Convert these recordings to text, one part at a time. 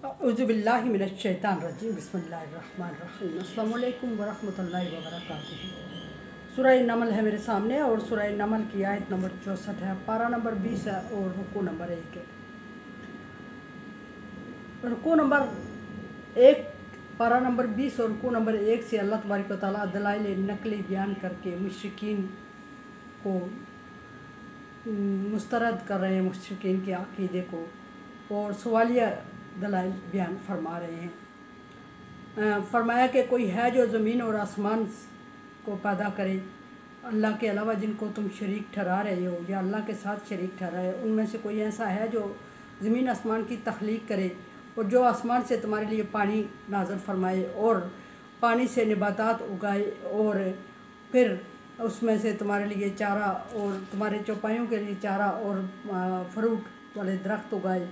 औज़ुबिल्लाहि मिनश्शैतानिर्रजीम बिस्मिल्लाहिर्रहमानिर्रहीम अस्सलामु अलैकुम वरहमतुल्लाहि वबरकातुहू। सूरह नमल है मेरे सामने और सूरह नमल की आयत नंबर 64 है, पारा नंबर 20 है और रुकू नंबर 1 है। रुकू नंबर 1, पारा नंबर 20 और रुकू नंबर 1 से अल्लाह तबारक व तआला दलाइल नकली बयान करके मुश्रिकीन को मुस्तरद कर रहे हैं, मुश्रिकीन के अक़ीदे को, और सवालिया दलाइल बयान फरमा रहे हैं। फरमाया कि कोई है जो ज़मीन और आसमान को पैदा करे अल्लाह के अलावा, जिनको तुम शरीक ठहरा रहे हो या अल्लाह के साथ शरीक ठहराए, उनमें से कोई ऐसा है जो ज़मीन आसमान की तख्लीक करे और जो आसमान से तुम्हारे लिए पानी नाज़िल फरमाए और पानी से नबातात उगाए और फिर उसमें से तुम्हारे लिए चारा और तुम्हारे चौपाइयों के लिए चारा और फ्रूट वाले दरख्त उगाए,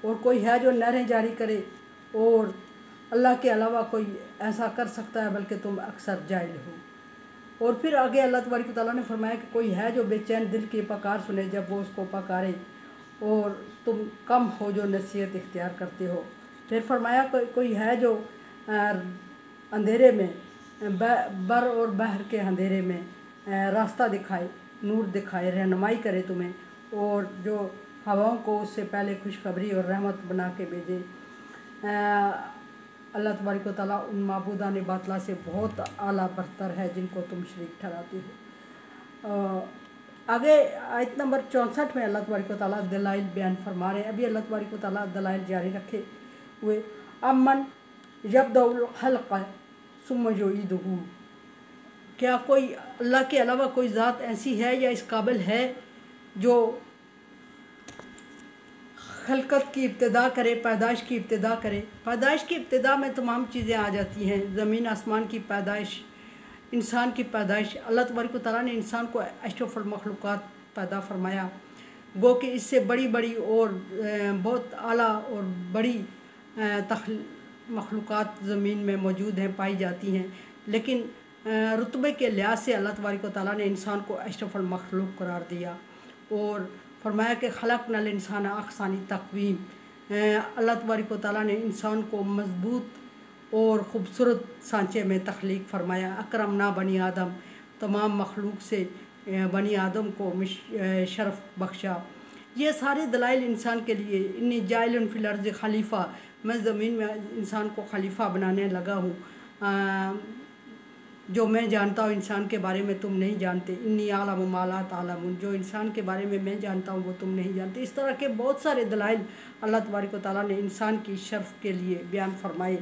और कोई है जो नहरें जारी करे, और अल्लाह के अलावा कोई ऐसा कर सकता है बल्कि तुम अक्सर जाहिल हो। और फिर आगे अल्लाह तबारक व तआला ने फरमाया कि कोई है जो बेचैन दिल की पुकार सुने जब वो उसको पुकारे, और तुम कम हो जो नसीहत इख्तियार करते हो। फिर फरमाया कोई है जो अंधेरे में बर और बहर के अंधेरे में रास्ता दिखाए, नूर दिखाए, रहनुमाई करे तुम्हें, और जो हवाओं को उससे पहले खुशखबरी और रहमत बना के भेजे। अल्लाह तबारक व तआला उन माबूदान बातला से बहुत आला बरतर है जिनको तुम शरीक ठहराते हो। आगे आयत नंबर 64 में अल्लाह तबारक व तआला दलाइल बयान फरमा रहे हैं। अभी अल्लाह तबारक व तआला दलाइल जारी रखे हुए, अमन यब्दउल खल्क़ सुम्मा युईदुहु, क्या कोई अल्लाह के अलावा कोई ज़ात ऐसी है या इस काबिल है जो खलकत की इब्तिदा करे, पैदाइश की इब्तिदा करे। पैदाइश की इब्तिदा में तमाम चीज़ें आ जाती हैं, ज़मीन आसमान की पैदाइश, इंसान की पैदाइश। अल्लाह तबारक व तआला ने इंसान को अशरफुल मखलूक़ात पैदा फरमाया, गो कि इससे बड़ी बड़ी और बहुत आला और बड़ी मखलूक़ात ज़मीन में मौजूद हैं, पाई जाती हैं, लेकिन रुतबे के लिहाज से अल्लाह तबारक व तआला ने इंसान को अशरफुल मखलूक़ करार दिया और फरमाया कि खलक़नल इंसान अहसनी तक़वीम। अल्लाह तबारक व तआला ने इंसान को मज़बूत और ख़ूबसूरत सांचे में तख्लीक फरमाया। अकरमना बनी आदम, तमाम मखलूक से बनी आदम को शरफ़ बख्शा। ये सारे दलाइल इंसान के लिए, इन्नी जाइलुन फिल अर्ज़ि खलीफ़ा, मैं ज़मीन में इंसान को खलीफ़ा बनाने लगा हूँ, जो मैं जानता हूँ इंसान के बारे में तुम नहीं जानते। इन्नी आलम मा ला तालमून, जो इंसान के बारे में मैं जानता हूँ वो तुम नहीं जानते। इस तरह के बहुत सारे दलाइल अल्लाह तबारक व तआला ने इंसान की शर्फ़ के लिए बयान फरमाए।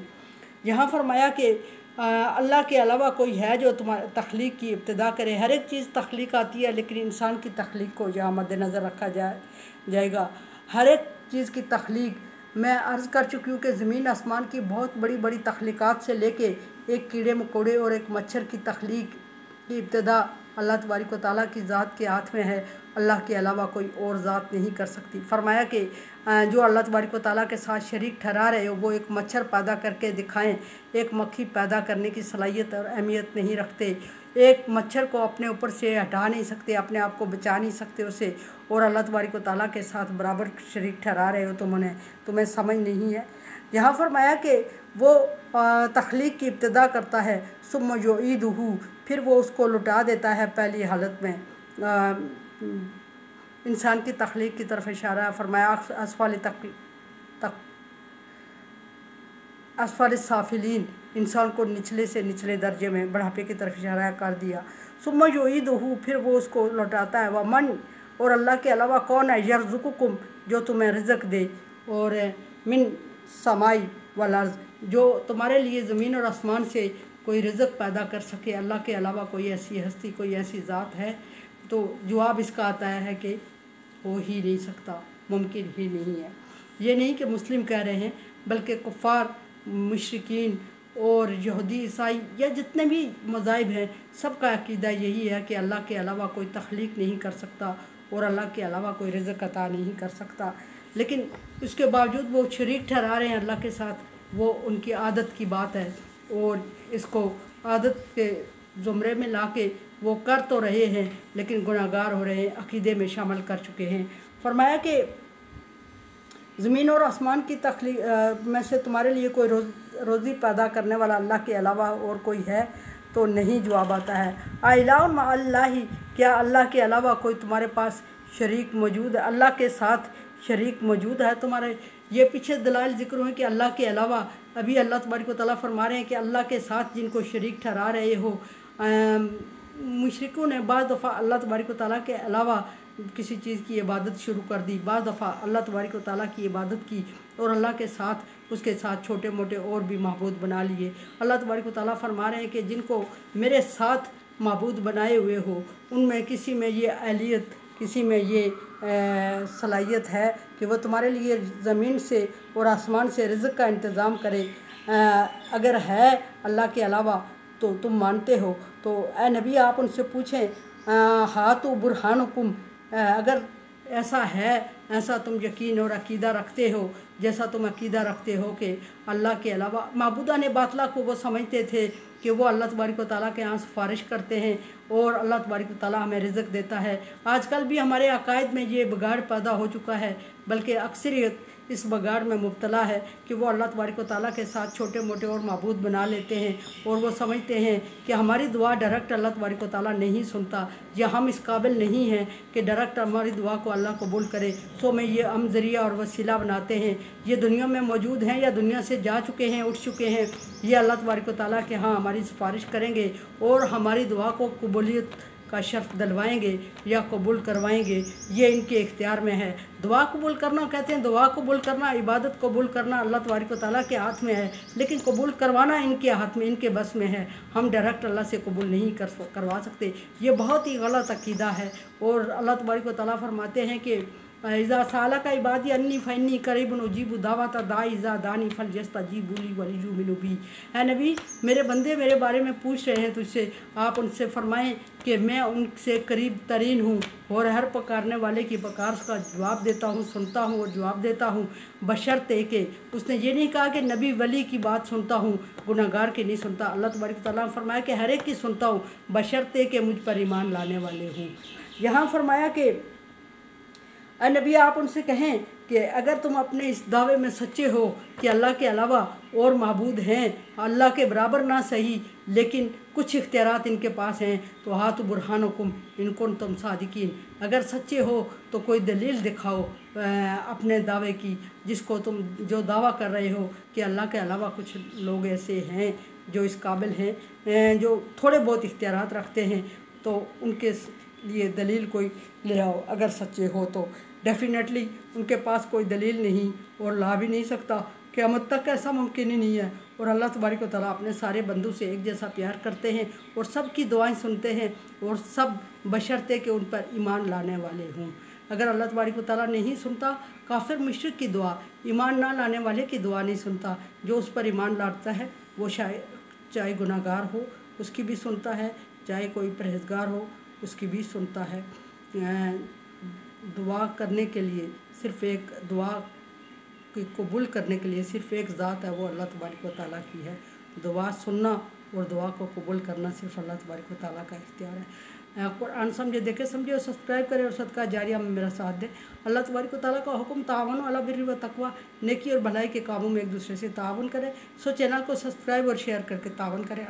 यहाँ फरमाया कि अल्लाह के अलावा कोई है जो तुम्हारे तख्लीक की इब्तिदा करे। हर एक चीज़ तख्लीक आती है, लेकिन इंसान की तख्लीक को जहाँ मद्देनज़र रखा जाएगा। हर एक चीज़ की तख्लीक मैं अर्ज़ कर चुकी हूँ कि ज़मीन आसमान की बहुत बड़ी बड़ी तख्लीक़ात से लेके एक कीड़े मकोड़े और एक मच्छर की तख्लीक की इब्तिदा अल्लाह तबारक व तआला की ज़ात के हाथ में है। अल्लाह के अलावा कोई और ज़ात नहीं कर सकती। फरमाया कि जो अल्लाह तबारक व तआला के साथ शरीक ठहरा रहे हो वो एक मच्छर पैदा करके दिखाएं, एक मक्खी पैदा करने की सलाहियत और अहमियत नहीं रखते। एक मच्छर को अपने ऊपर से हटा नहीं सकते, अपने आप को बचा नहीं सकते उससे, और अल्लाह तबारक व तआला के साथ बराबर शरीक ठहरा रहे हो तुम्हें समझ नहीं है। यहाँ फरमाया कि वो तख्लीक की इब्तिदा करता है, सुम्मा युईदुहु, फिर वो उसको लुटा देता है पहली हालत में। इंसान की तख्लीक की तरफ इशारा फरमाया, असफल साफिलीन, इंसान को निचले से निचले दर्जे में बुढ़ापे की तरफ इशारा कर दिया। सुम्मा युईदुहु, फिर वो उसको लौटाता है। वमन, और अल्लाह के अलावा कौन है, यरज़ुकुकुम, जो तुम्हें रिज़्क़ दे, और मिन समाई वल अर्ज़, जो तुम्हारे लिए ज़मीन और आसमान से कोई रिज़्क़ पैदा कर सके। अल्लाह के अलावा कोई ऐसी हस्ती, कोई ऐसी ज़ात है? तो जवाब इसका आता है कि हो ही नहीं सकता, मुमकिन ही नहीं है। ये नहीं कि मुस्लिम कह रहे हैं, बल्कि कुफ़ार, मुशरिकीन और यहूदी, ईसाई या जितने भी मज़ाहिब हैं, सब का अक़ीदा यही है कि अल्लाह के अलावा कोई तख्लीक नहीं कर सकता और अल्लाह के अलावा कोई रिज़्क़ अता नहीं कर सकता। लेकिन उसके बावजूद वो शरीक ठहरा रहे हैं अल्लाह के साथ, वो उनकी आदत की बात है, और इसको आदत के ज़ुमरे में ला के वो कर तो रहे हैं, लेकिन गुनाहगार हो रहे हैं, अक़ीदे में शामिल कर चुके हैं। फरमाया कि ज़मीन और आसमान की तख्लीक में से तुम्हारे लिए कोई रोज़ी पैदा करने वाला अल्लाह के अलावा और कोई है? तो नहीं जवाब आता है। आइलाउन मा अल्लाही, क्या अल्लाह के अलावा कोई तुम्हारे पास शरीक मौजूद है? अल्लाह के साथ शरीक मौजूद है तुम्हारे? ये पीछे दलाइल ज़िक्र हुए कि अल्लाह के अलावा, अभी अल्लाह तबारक व तआला फरमा रहे हैं कि अल्लाह के साथ जिनको शरीक ठहरा रहे हो। मुशरिकों ने बाज़ दफ़ा अल्लाह तबारक व तआला के अलावा किसी चीज़ की इबादत शुरू कर दी, बाज़ दफ़ा अल्लाह तबारक व तआला की इबादत की और अल्लाह के साथ उसके साथ छोटे मोटे और भी माबूद बना लिए। अल्लाह तबारक व तआला फरमा रहे हैं कि जिनको मेरे साथ माबूद बनाए हुए हो उनमें किसी में ये अहलियत, किसी में ये सलाहियत है कि वह तुम्हारे लिए ज़मीन से और आसमान से रिज़्क़ का इंतज़ाम करे। अगर है अल्लाह के अलावा तो तुम मानते हो तो ए नबी आप उनसे पूछें, हाथु बुरहानुकुम, अगर ऐसा है, ऐसा तुम यकीन और अकीदा रखते हो, जैसा तुम अकीदा रखते हो कि अल्लाह के अलावा माबूदा ने बातला को वो समझते थे कि वो अल्लाह तबारक व तआला के यहाँ सिफारिश करते हैं और अल्लाह तबारक व तआला हमें रिज़्क़ देता है। आजकल भी हमारे अकायद में ये बिगाड़ पैदा हो चुका है, बल्कि अक्सरियत इस बगाड़ में मुब्तला है कि वो अल्लाह तबारक व तआला के साथ छोटे मोटे और माबूद बना लेते हैं और वो समझते हैं कि हमारी दुआ डायरेक्ट अल्लाह तबारक व तआला नहीं सुनता या हम इस काबिल नहीं हैं कि डायरेक्ट हमारी दुआ को अल्लाह कबूल करे। सो में ये ज़रिया और वसीला बनाते हैं। ये दुनिया में मौजूद हैं या दुनिया से जा चुके हैं, उठ चुके हैं, ये अल्लाह तबारक व तआला के हाँ हमारी सिफारिश करेंगे और हमारी दुआ को कबूलियत का शर्त दिलवाएंगे या कबूल करवाएंगे, ये इनके इख्तियार में है। दुआ कबूल करना, कहते हैं दुआ कबूल करना, इबादत कबूल करना अल्लाह तबारक व तआला के हाथ में है, लेकिन कबूल करवाना इनके हाथ में, इनके बस में है। हम डायरेक्ट अल्लाह से कबूल नहीं करवा सकते। ये बहुत ही गलत अकीदा है। और अल्लाह तबारक व तआला फरमाते हैं कि इज़ा साला का इबादी अन्नी फ़न्नी करीबुन उजीबु दावता दाई इज़ा दानी फल यस्तजीबू ली वलियुमिनु बी। है नबी, मेरे बंदे मेरे बारे में पूछ रहे हैं तुझसे, आप उनसे फरमाएं कि मैं उनसे करीब तरीन हूँ और हर पुकारने वाले की पुकार का जवाब देता हूँ, सुनता हूँ और जवाब देता हूँ, बशर्ते कि उसने ये नहीं कहा कि नबी वली की बात सुनता हूँ, गुनहगार की नहीं सुनता। अल्लाह तबारक व तआला ने फरमाया कि हर एक की सुनता हूँ, बशर्ते कि मुझ पर ईमान लाने वाले हूँ। यहाँ फरमाया कि नबी आप उनसे कहें कि अगर तुम अपने इस दावे में सच्चे हो कि अल्लाह के अलावा और माबूद हैं, अल्लाह के बराबर ना सही लेकिन कुछ इख्तियारात इनके पास हैं, तो हाथ बुरहानुकुम इनको तुम सादिकीन, अगर सच्चे हो तो कोई दलील दिखाओ अपने दावे की, जिसको तुम जो दावा कर रहे हो कि अल्लाह के अलावा कुछ लोग ऐसे हैं जो इस काबिल हैं, जो थोड़े बहुत इख्तियारात रखते हैं, तो उनके लिए दलील कोई ले आओ। अगर सच्चे हो तो डेफिनेटली उनके पास कोई दलील नहीं और ला भी नहीं सकता, क़यामत तक ऐसा मुमकिन ही नहीं है। और अल्लाह तबारक व तआला अपने सारे बंदों से एक जैसा प्यार करते हैं और सब की दुआएं सुनते हैं और सब बशर्ते कि उन पर ईमान लाने वाले हों। अगर अल्लाह तबारक व तआला नहीं सुनता काफिर मुशरिक की दुआ, ईमान ना लाने वाले की दुआ नहीं सुनता, जो उस पर ईमान लाता है वो चाहे गुनाहगार हो उसकी भी सुनता है, चाहे कोई परहेज़गार हो उसकी भी सुनता है। दुआ करने के लिए सिर्फ़ एक, दुआ की कबूल करने के लिए सिर्फ़ एक ज़ात है, वो अल्लाह तबारक व तआला की है। दुआ सुनना और दुआ को कबूल करना सिर्फ़ अल्लाह तबारक व तआला का इख्तियार है। कुरान समझे, देखे समझे और सब्सक्राइब करें और सदका जारिया में मेरा साथ दें। अल्लाह तबारक व तआला का हुक्म तावनु अला बिर्रि व तक़वा, नेकी और भलाई के कामों में एक दूसरे से तावन करें। सो चैनल को सब्सक्राइब और शेयर करके तावन करें।